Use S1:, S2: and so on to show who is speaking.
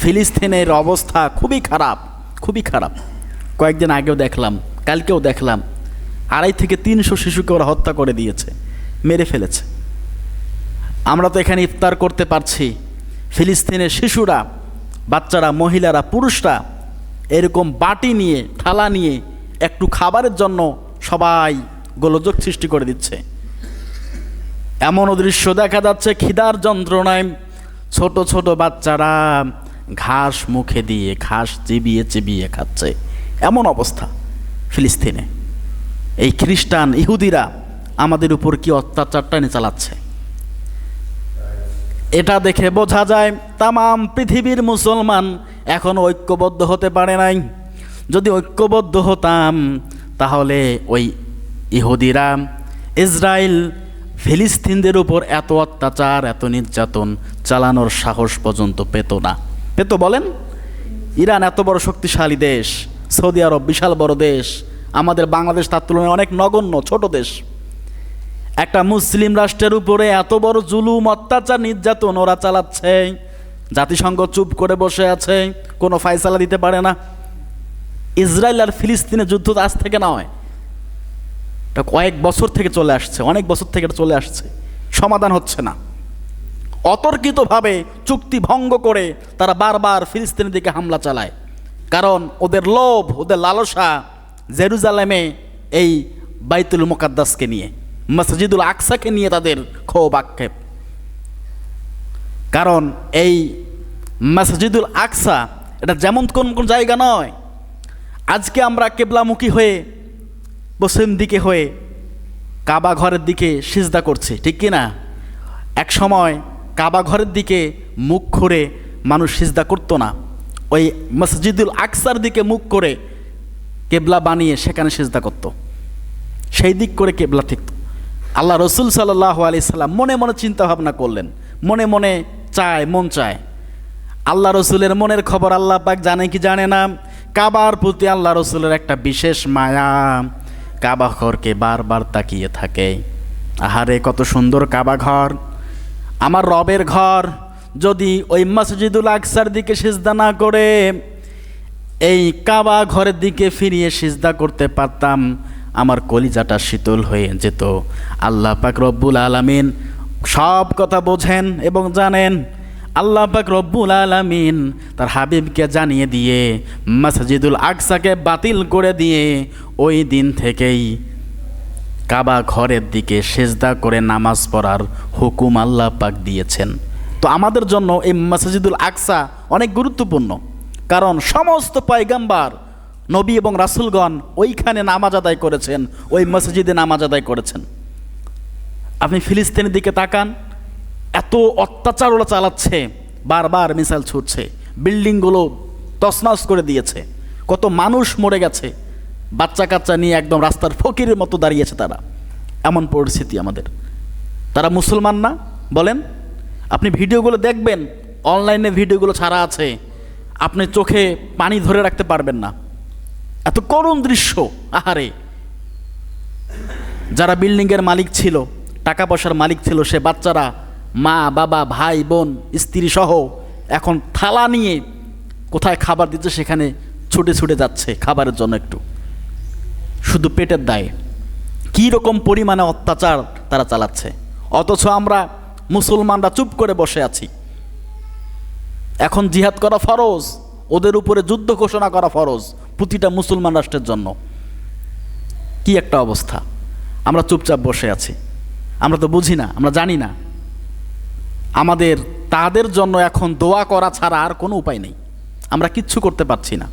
S1: ফিলিস্তিনের অবস্থা খুবই খারাপ, খুবই খারাপ। কয়েকদিন আগেও দেখলাম, কালকেও দেখলাম, 250 থেকে 300 শিশুকে ওরা হত্যা করে দিয়েছে, মেরে ফেলেছে। আমরা তো এখানে ইফতার করতে পারছি, ফিলিস্তিনের শিশুরা, বাচ্চারা, মহিলারা, পুরুষরা এরকম বাটি নিয়ে, থালা নিয়ে একটু খাবারের জন্য সবাই গোলযোগ সৃষ্টি করে দিচ্ছে। এমনও দৃশ্য দেখা যাচ্ছে, খিদার যন্ত্রণায় ছোট ছোট বাচ্চারা ঘাস মুখে দিয়ে ঘাস চিবিয়ে চিবিয়ে খাচ্ছে। এমন অবস্থা ফিলিস্তিনে। এই খ্রিস্টান ইহুদিরা আমাদের উপর কি অত্যাচারটা নিয়ে চালাচ্ছে, এটা দেখে বোঝা যায় তামাম পৃথিবীর মুসলমান এখনো ঐক্যবদ্ধ হতে পারে নাই। যদি ঐক্যবদ্ধ হতাম তাহলে ওই ইহুদিরা, ইসরায়েল ফিলিস্তিনদের উপর এত অত্যাচার, এত নির্যাতন চালানোর সাহস পর্যন্ত পেত না। পেত বলেন? ইরান এত বড় শক্তিশালী দেশ, সৌদি আরব বিশাল বড় দেশ, আমাদের বাংলাদেশ তার তুলনায় অনেক নগণ্য ছোট দেশ। একটা মুসলিম রাষ্ট্রের উপরে এত বড় জুলুম, অত্যাচার, নির্যাতন ওরা চালাচ্ছে, জাতিসংঘ চুপ করে বসে আছে, কোনো ফায়সালা দিতে পারে না। ইসরায়েল আর ফিলিস্তিনের যুদ্ধ আজ থেকে নয়, এটা কয়েক বছর থেকে চলে আসছে, অনেক বছর থেকে এটা চলে আসছে, সমাধান হচ্ছে না। অতর্কিতভাবে চুক্তি ভঙ্গ করে তারা বারবার ফিলিস্তিনের দিকে হামলা চালায়, কারণ ওদের লোভ, ওদের লালসা জেরুজালেমে এই বাইতুল মুকাদ্দাসকে নিয়ে, মসজিদুল আকসাকে নিয়ে তাদের ক্ষোভ আক্ষেপ। কারণ এই মসজিদুল আকসা এটা যেমন কোন জায়গা নয়। আজকে আমরা কেবলামুখী হয়ে, পশ্চিম দিকে হয়ে কাবা ঘরের দিকে সিজদা করছি, ঠিক কি না? এক সময় কাবা ঘরের দিকে মুখ করে মানুষ সিজদা করতো না, ওই মসজিদুল আকসার দিকে মুখ করে কেবলা বানিয়ে সেখানে সিজদা করত, সেই দিক করে কেবলা ঠিক। আল্লাহ রসুল সাল্লাল্লাহু আলাইহি সাল্লাম মনে মনে চিন্তা ভাবনা করলেন, মনে মনে চায়, মন চায়। আল্লাহ রসুলের মনের খবর আল্লাহ পাক জানে কি জানে না? কাবার প্রতি আল্লাহ রসুলের একটা বিশেষ মায়া, কাবা ঘরকে বারবার তাকিয়ে থাকে। আহারে কত সুন্দর কাবা ঘর, আমার রবের ঘর। যদি ওই মসজিদুল আকসার দিকে সিজদা না করে এই কাবা ঘরের দিকে ফিরিয়ে সিজদা করতে পারতাম, আমার কলিজাটা শীতল হয়ে যেত। আল্লাহ পাক রব্বুল আলামিন সব কথা বোঝেন এবং জানেন। আল্লাহ পাক রব্বুল আলামিন তার হাবিবকে জানিয়ে দিয়ে মসজিদুল আকসাকে বাতিল করে দিয়ে ওই দিন থেকেই কাবা ঘরের দিকে সিজদা করে নামাজ পড়ার হুকুম আল্লাহ পাক দিয়েছেন। তো আমাদের জন্য এই মসজিদুল আকসা অনেক গুরুত্বপূর্ণ, কারণ সমস্ত পয়গম্বর, নবী এবং রাসূলগণ ওইখানে নামাজ আদায় করেছেন, ওই মসজিদে নামাজ আদায় করেছেন। আপনি ফিলিস্তিনের দিকে তাকান, এত অত্যাচার ওরা চালাচ্ছে, বারবার মিসাইল ছুটছে, বিল্ডিংগুলো তছনছ করে দিয়েছে, কত মানুষ মরে গেছে, বাচ্চা কাচ্চা নিয়ে একদম রাস্তার ফকিরের মতো দাঁড়িয়েছে তারা। এমন পরিস্থিতি আমাদের। তারা মুসলমান না বলেন? আপনি ভিডিওগুলো দেখবেন, অনলাইনে ভিডিওগুলো ছাড়া আছে, আপনি চোখে পানি ধরে রাখতে পারবেন না, এত করুণ দৃশ্য। আহারে, যারা বিল্ডিংয়ের মালিক ছিল, টাকা পয়সার মালিক ছিল, সে বাচ্চারা, মা বাবা, ভাই বোন, স্ত্রী সহ এখন থালা নিয়ে কোথায় খাবার দিচ্ছে সেখানে ছুটে ছুটে যাচ্ছে খাবারের জন্য, একটু শুধু পেটের দায়ে। কী রকম পরিমাণে অত্যাচার তারা চালাচ্ছে, অথচ আমরা মুসলমানরা চুপ করে বসে আছি। এখন জিহাদ করা ফরজ, ওদের উপরে যুদ্ধ ঘোষণা করা ফরজ প্রতিটা মুসলমান রাষ্ট্রের জন্য। কি একটা অবস্থা, আমরা চুপচাপ বসে আছি। আমরা তো বুঝি না, আমরা জানি না। আমাদের তাদের জন্য এখন দোয়া করা ছাড়া আর কোনো উপায় নেই, আমরা কিচ্ছু করতে পারছি না।